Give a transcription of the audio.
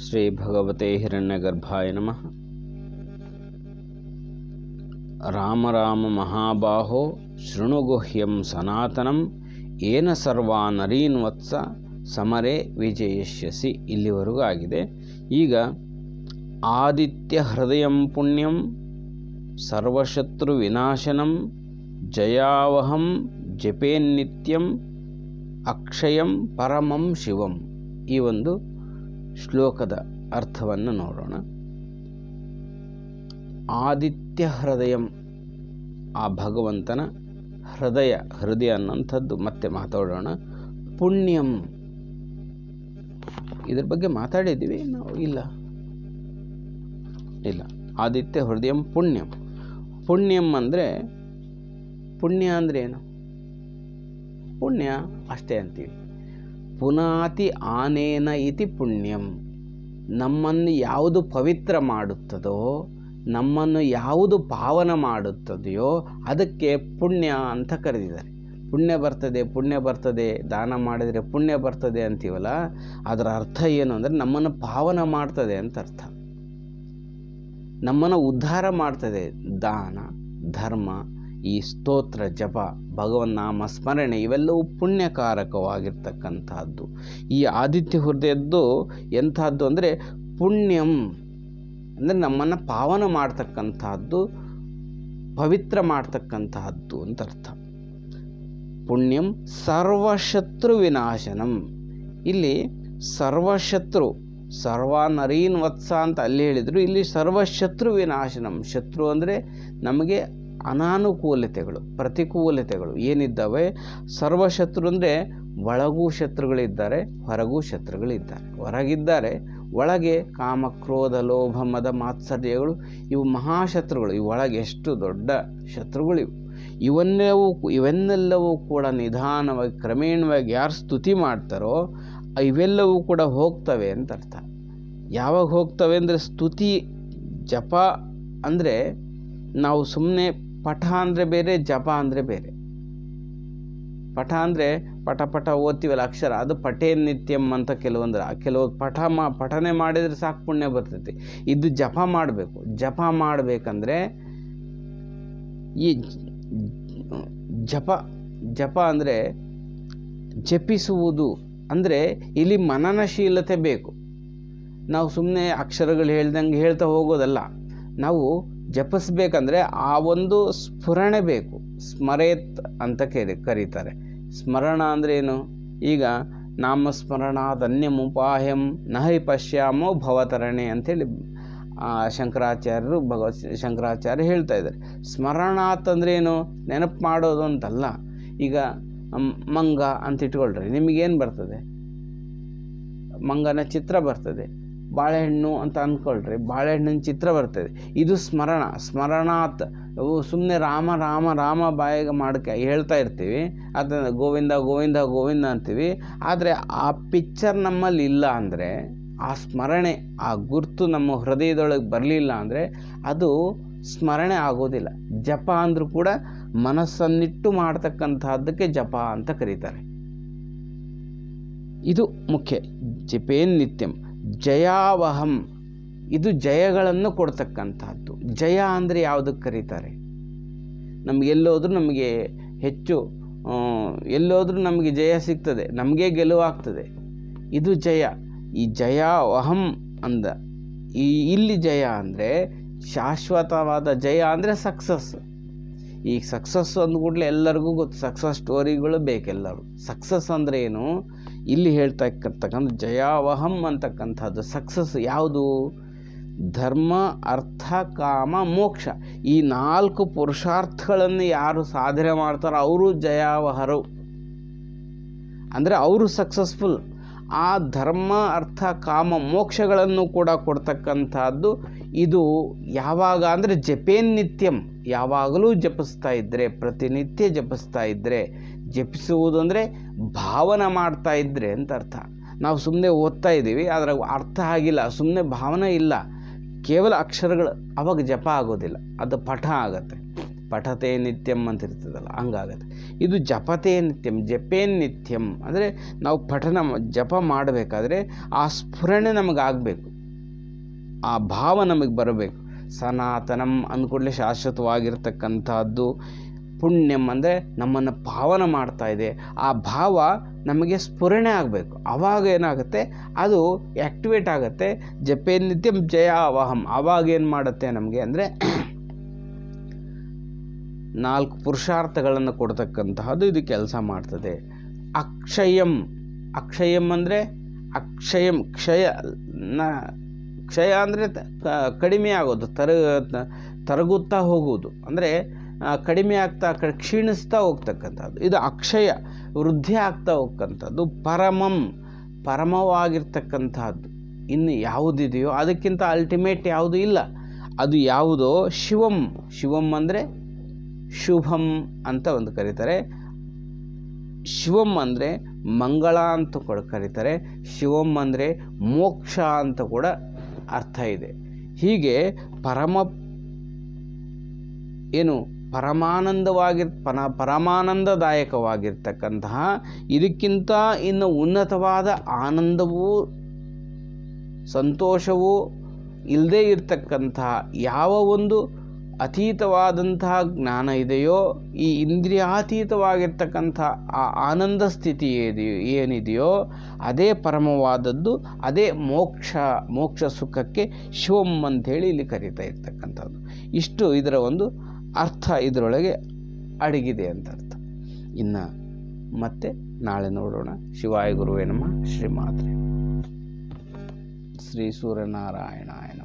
ಶ್ರೀ ಭಗವತೆ ಹಿರಣ್ಯಗರ್ಭಾಯ ನಮಃ. ರಾಮ ರಾಮ ಮಹಾಬಾಹೋ ಶೃಣುಗುಹ್ಯಂ ಸನಾತನಂ ಏನ ಸರ್ವಾ ನರೀನ್ ವತ್ಸ ಸಮರೇ ವಿಜಯಿಷ್ಯಸಿ. ಇಲ್ಲಿವರೆಗೂ ಆಗಿದೆ. ಈಗ ಆದಿತ್ಯ ಹೃದಯಂ ಪುಣ್ಯಂ ಸರ್ವಶತ್ರು ವಿನಾಶನಂ ಜಯಾವಹಂ ಜಪೇನ್ನಿತ್ಯಂ ಅಕ್ಷಯಂ ಪರಮಂ ಶಿವಂ. ಈ ಒಂದು ಶ್ಲೋಕದ ಅರ್ಥವನ್ನು ನೋಡೋಣ. ಆದಿತ್ಯ ಹೃದಯಂ, ಆ ಭಗವಂತನ ಹೃದಯ ಅನ್ನೋಂಥದ್ದು ಮತ್ತೆ ಮಾತಾಡೋಣ. ಪುಣ್ಯಂ, ಇದ್ರ ಬಗ್ಗೆ ಮಾತಾಡಿದ್ದೀವಿ ನಾವು? ಇಲ್ಲ. ಆದಿತ್ಯ ಹೃದಯಂ ಪುಣ್ಯಂ. ಪುಣ್ಯಂ ಅಂದರೆ, ಪುಣ್ಯ ಅಂದರೆ ಏನು? ಪುಣ್ಯ ಅಷ್ಟೇ ಅಂತೀವಿ. ಪುನಾತಿ ಆನೇನ ಇತಿ ಪುಣ್ಯಂ. ನಮ್ಮನ್ನು ಯಾವುದು ಪವಿತ್ರ ಮಾಡುತ್ತದೋ, ನಮ್ಮನ್ನು ಯಾವುದು ಪಾವನ ಮಾಡುತ್ತದೆಯೋ ಅದಕ್ಕೆ ಪುಣ್ಯ ಅಂತ ಕರೆದಿದ್ದಾರೆ. ಪುಣ್ಯ ಬರ್ತದೆ, ದಾನ ಮಾಡಿದರೆ ಪುಣ್ಯ ಬರ್ತದೆ ಅಂತೀವಲ್ಲ, ಅದರ ಅರ್ಥ ಏನು ಅಂದರೆ ನಮ್ಮನ್ನು ಪಾವನ ಮಾಡ್ತದೆ ಅಂತ ಅರ್ಥ. ನಮ್ಮನ್ನು ಉದ್ಧಾರ ಮಾಡ್ತದೆ. ದಾನ, ಧರ್ಮ, ಈ ಸ್ತೋತ್ರ, ಜಪ, ಭಗವನ್ನಾಮ ಸ್ಮರಣೆ ಇವೆಲ್ಲವೂ ಪುಣ್ಯಕಾರಕವಾಗಿರ್ತಕ್ಕಂಥದ್ದು. ಈ ಆದಿತ್ಯ ಹೃದಯದ್ದು ಎಂಥದ್ದು ಅಂದರೆ ಪುಣ್ಯಂ ಅಂದರೆ ನಮ್ಮನ್ನು ಪಾವನ ಮಾಡ್ತಕ್ಕಂಥದ್ದು, ಪವಿತ್ರ ಮಾಡ್ತಕ್ಕಂತಹದ್ದು ಅಂತ ಅರ್ಥ. ಪುಣ್ಯಂ ಸರ್ವಶತ್ರು ವಿನಾಶನಂ. ಇಲ್ಲಿ ಸರ್ವಶತ್ರು, ಸರ್ವಾನರೀನ್ ವತ್ಸ ಅಂತ ಅಲ್ಲಿ ಹೇಳಿದರು. ಇಲ್ಲಿ ಸರ್ವಶತ್ರು ವಿನಾಶನಂ. ಶತ್ರು ಅಂದರೆ ನಮಗೆ ಅನಾನುಕೂಲತೆಗಳು, ಪ್ರತಿಕೂಲತೆಗಳು ಏನಿದ್ದಾವೆ. ಸರ್ವಶತ್ರು ಅಂದರೆ ಒಳಗೂ ಶತ್ರುಗಳಿದ್ದಾರೆ, ಹೊರಗೂ ಶತ್ರುಗಳಿದ್ದಾರೆ. ಹೊರಗಿದ್ದಾರೆ, ಒಳಗೆ ಕಾಮ, ಕ್ರೋಧ, ಲೋಭ, ಮದ, ಮಾತ್ಸರ್ಯಗಳು ಇವು ಮಹಾಶತ್ರುಗಳು. ಇವು ಒಳಗೆ ಎಷ್ಟು ದೊಡ್ಡ ಶತ್ರುಗಳಿವು. ಇವನ್ನೆಲ್ಲವೂ ಕೂಡ ನಿಧಾನವಾಗಿ ಕ್ರಮೇಣವಾಗಿ ಯಾರು ಸ್ತುತಿ ಮಾಡ್ತಾರೋ ಇವೆಲ್ಲವೂ ಕೂಡ ಹೋಗ್ತವೆ ಅಂತ ಅರ್ಥ. ಯಾವಾಗ ಹೋಗ್ತವೆ ಅಂದರೆ ಸ್ತುತಿ, ಜಪ ಅಂದರೆ ನಾವು ಸುಮ್ಮನೆ ಪಠ ಅಂದರೆ ಬೇರೆ, ಜಪ ಅಂದರೆ ಬೇರೆ. ಪಠ ಅಂದರೆ ಪಟ ಓದ್ತೀವಲ್ಲ ಅಕ್ಷರ, ಅದು ಪಠೇನ್ ನಿತ್ಯಂ ಅಂತ ಕೆಲವು ಪಠನೆ ಮಾಡಿದರೆ ಸಾಕು ಪುಣ್ಯ ಬರ್ತೈತಿ. ಇದು ಜಪ ಮಾಡಬೇಕು. ಜಪ ಮಾಡಬೇಕಂದ್ರೆ ಈ ಜಪ ಅಂದರೆ ಜಪಿಸುವುದು ಅಂದರೆ ಇಲ್ಲಿ ಮನನಶೀಲತೆ ಬೇಕು. ನಾವು ಸುಮ್ಮನೆ ಅಕ್ಷರಗಳು ಹೇಳ್ದಂಗೆ ಹೇಳ್ತಾ ಹೋಗೋದಲ್ಲ. ನಾವು ಜಪಿಸ್ಬೇಕಂದ್ರೆ ಆ ಒಂದು ಸ್ಫುರಣೆ ಬೇಕು. ಸ್ಮರೇತ್ ಅಂತ ಕರೀತಾರೆ. ಸ್ಮರಣ ಅಂದರೆ ಏನು? ಈಗ ನಾಮಸ್ಮರಣಾದನ್ಯಮುಪಾಹ್ಯಂ ನಹಿ ಪಶ್ಯಾಮೋ ಭವತರಣೆ ಅಂಥೇಳಿ ಶಂಕರಾಚಾರ್ಯ ಹೇಳ್ತಾ ಇದ್ದಾರೆ. ಸ್ಮರಣಾತ್ ಅಂದರೆ ಏನು? ನೆನಪು ಮಾಡೋದು ಅಂತಲ್ಲ. ಈಗ ಮಂಗ ಅಂತ ಇಟ್ಕೊಳ್ರಿ, ನಿಮಗೇನು ಬರ್ತದೆ? ಮಂಗನ ಚಿತ್ರ ಬರ್ತದೆ. ಬಾಳೆಹಣ್ಣು ಅಂತ ಅಂದ್ಕೊಳ್ರಿ, ಬಾಳೆಹಣ್ಣಿನ ಚಿತ್ರ ಬರ್ತದೆ. ಇದು ಸ್ಮರಣಾತ್. ಸುಮ್ಮನೆ ರಾಮ ರಾಮ ರಾಮ ಬಾಯಿಗೆ ಮಾಡ್ಕೆ ಹೇಳ್ತಾ ಇರ್ತೀವಿ, ಅದನ್ನು ಗೋವಿಂದ ಗೋವಿಂದ ಗೋವಿಂದ ಅಂತೀವಿ. ಆದರೆ ಆ ಪಿಕ್ಚರ್ ನಮ್ಮಲ್ಲಿ ಇಲ್ಲ ಅಂದರೆ, ಆ ಸ್ಮರಣೆ, ಆ ಗುರ್ತು ನಮ್ಮ ಹೃದಯದೊಳಗೆ ಬರಲಿಲ್ಲ ಅಂದರೆ ಅದು ಸ್ಮರಣೆ ಆಗೋದಿಲ್ಲ. ಜಪ ಅಂದರೂ ಕೂಡ ಮನಸ್ಸನ್ನಿಟ್ಟು ಮಾಡ್ತಕ್ಕಂಥದ್ದಕ್ಕೆ ಜಪ ಅಂತ ಕರೀತಾರೆ. ಇದು ಮುಖ್ಯ. ಜಪೇನ್ ನಿತ್ಯಂ ಜಯಾವಹಂ. ಇದು ಜಯಗಳನ್ನು ಕೊಡ್ತಕ್ಕಂಥದ್ದು. ಜಯ ಅಂದರೆ ಯಾವುದಕ್ಕೆ ಕರೀತಾರೆ? ನಮಗೆಲ್ಲೋದ್ರೂ ನಮಗೆ ಹೆಚ್ಚು, ಎಲ್ಲೋದ್ರೂ ನಮಗೆ ಜಯ ಸಿಗ್ತದೆ, ನಮಗೆ ಗೆಲುವಾಗ್ತದೆ. ಇದು ಜಯ. ಈ ಜಯಾವಹಂ ಅಂದ ಇಲ್ಲಿ ಜಯ ಅಂದರೆ ಶಾಶ್ವತವಾದ ಜಯ ಅಂದರೆ ಸಕ್ಸಸ್. ಈ ಸಕ್ಸಸ್ ಅಂದ್ಕೂಡಲೇ ಎಲ್ಲರಿಗೂ ಗೊತ್ತು, ಸಕ್ಸಸ್ ಸ್ಟೋರಿಗಳು ಬೇಕೆಲ್ಲರೂ. ಸಕ್ಸಸ್ ಅಂದರೆ ಏನು? ಇಲ್ಲಿ ಹೇಳ್ತಾ ಇರ್ತಕ್ಕಂಥ ಜಯಾವಹಂ ಅಂತಕ್ಕಂಥದ್ದು ಸಕ್ಸಸ್ ಯಾವುದು? ಧರ್ಮ, ಅರ್ಥ, ಕಾಮ, ಮೋಕ್ಷ. ಈ 4 ಪುರುಷಾರ್ಥಗಳನ್ನು ಯಾರು ಸಾಧನೆ ಮಾಡ್ತಾರೋ ಅವರು ಜಯಾವಹರು, ಅಂದರೆ ಅವರು ಸಕ್ಸಸ್ಫುಲ್. ಆ ಧರ್ಮ, ಅರ್ಥ, ಕಾಮ, ಮೋಕ್ಷಗಳನ್ನು ಕೂಡ ಕೊಡ್ತಕ್ಕಂಥದ್ದು ಇದು. ಯಾವಾಗ ಅಂದರೆ ಜಪೇನ್ ನಿತ್ಯಂ. ಯಾವಾಗಲೂ ಜಪಿಸ್ತಾ ಇದ್ದರೆ, ಪ್ರತಿನಿತ್ಯ ಜಪಿಸ್ತಾ ಇದ್ದರೆ. ಜಪಿಸುವುದು ಅಂದರೆ ಭಾವನೆ ಮಾಡ್ತಾ ಇದ್ದರೆ ಅಂತ ಅರ್ಥ. ನಾವು ಸುಮ್ಮನೆ ಓದ್ತಾ ಇದ್ದೀವಿ, ಅದರ ಅರ್ಥ ಆಗಿಲ್ಲ, ಸುಮ್ಮನೆ ಭಾವನೆ ಇಲ್ಲ, ಕೇವಲ ಅಕ್ಷರಗಳು, ಅವಾಗ ಜಪ ಆಗೋದಿಲ್ಲ, ಅದು ಪಠ ಆಗತ್ತೆ. ಪಠತೆ ನಿತ್ಯಂ ಅಂತ ಇರ್ತದಲ್ಲ, ಹಂಗಾಗತ್ತೆ. ಇದು ಜಪತೆ ನಿತ್ಯಂ, ಜಪೇನ್ ನಿತ್ಯಂ ಅಂದರೆ ನಾವು ಜಪ ಮಾಡಬೇಕಾದ್ರೆ ಆ ಸ್ಫುರಣೆ ನಮಗಾಗಬೇಕು. ಆ ಭಾವ ನಮಗೆ ಬರಬೇಕು. ಸನಾತನಂ ಅಂದ್ಕೂಡಲೇ ಶಾಶ್ವತವಾಗಿರ್ತಕ್ಕಂಥದ್ದು. ಪುಣ್ಯಂ ಅಂದರೆ ನಮ್ಮನ್ನು ಪಾವನ ಮಾಡ್ತಾ ಇದೆ. ಆ ಭಾವ ನಮಗೆ ಸ್ಫುರಣೆ ಆಗಬೇಕು. ಆವಾಗ ಏನಾಗುತ್ತೆ, ಅದು ಆ್ಯಕ್ಟಿವೇಟ್ ಆಗುತ್ತೆ. ಜಪೇ ನಿತ್ಯಂ ಜಯಾವಹಂ. ಆವಾಗ ಏನು ಮಾಡುತ್ತೆ ನಮಗೆ ಅಂದರೆ 4 ಪುರುಷಾರ್ಥಗಳನ್ನು ಕೊಡ್ತಕ್ಕಂತಹದ್ದು ಇದು ಕೆಲಸ ಮಾಡ್ತದೆ. ಅಕ್ಷಯಂ. ಅಕ್ಷಯಂ ಅಂದರೆ ಕ್ಷಯ ಅಂದರೆ ಕಡಿಮೆ ಆಗೋದು, ತರಗುತ್ತಾ ಹೋಗುವುದು, ಅಂದರೆ ಕಡಿಮೆ ಆಗ್ತಾ ಕ್ಷೀಣಿಸ್ತಾ ಹೋಗ್ತಕ್ಕಂಥದ್ದು. ಇದು ಅಕ್ಷಯ, ವೃದ್ಧಿ ಆಗ್ತಾ ಹೋಗ್ತಕ್ಕಂಥದ್ದು. ಪರಮವಾಗಿರ್ತಕ್ಕಂಥದ್ದು ಇನ್ನು ಯಾವುದಿದೆಯೋ ಅದಕ್ಕಿಂತ ಅಲ್ಟಿಮೇಟ್ ಯಾವುದೂ ಇಲ್ಲ. ಅದು ಯಾವುದೋ ಶಿವಂ ಅಂದರೆ ಶುಭಂ ಅಂತ ಒಂದು ಕರೀತಾರೆ. ಶಿವಂ ಅಂದರೆ ಮಂಗಳ ಅಂತ ಕೂಡ ಕರೀತಾರೆ. ಶಿವಂ ಅಂದರೆ ಮೋಕ್ಷ ಅಂತ ಕೂಡ ಅರ್ಥ ಇದೆ. ಹೀಗೆ ಪರಮಾನಂದದಾಯಕವಾಗಿರ್ತಕ್ಕಂತಹ ಇದಕ್ಕಿಂತ ಇನ್ನು ಉನ್ನತವಾದ ಆನಂದವೂ ಸಂತೋಷವೂ ಇಲ್ಲದೇ ಇರತಕ್ಕಂತಹ ಯಾವ ಒಂದು ಅತೀತವಾದಂತಹ ಜ್ಞಾನ ಇದೆಯೋ, ಈ ಇಂದ್ರಿಯಾತೀತವಾಗಿರ್ತಕ್ಕಂಥ ಆ ಆನಂದ ಸ್ಥಿತಿ ಏನಿದೆಯೋ ಅದೇ ಪರಮವಾದದ್ದು, ಅದೇ ಮೋಕ್ಷ ಸುಖಕ್ಕೆ ಶಿವಂ ಅಂಥೇಳಿ ಇಲ್ಲಿ ಕರೀತಾ ಇರ್ತಕ್ಕಂಥದ್ದು. ಇಷ್ಟು ಇದರ ಒಂದು ಅರ್ಥ ಇದರೊಳಗೆ ಅಡಗಿದೆ ಅಂತ ಅರ್ಥ. ಇನ್ನು ಮತ್ತೆ ನಾಳೆ ನೋಡೋಣ. ಶಿವಾಯ ಗುರುವೇ ನಮಃ. ಶ್ರೀಮಾತ್ರೆ. ಶ್ರೀ ಸೂರ್ಯನಾರಾಯಣಾಯ ನಮಃ.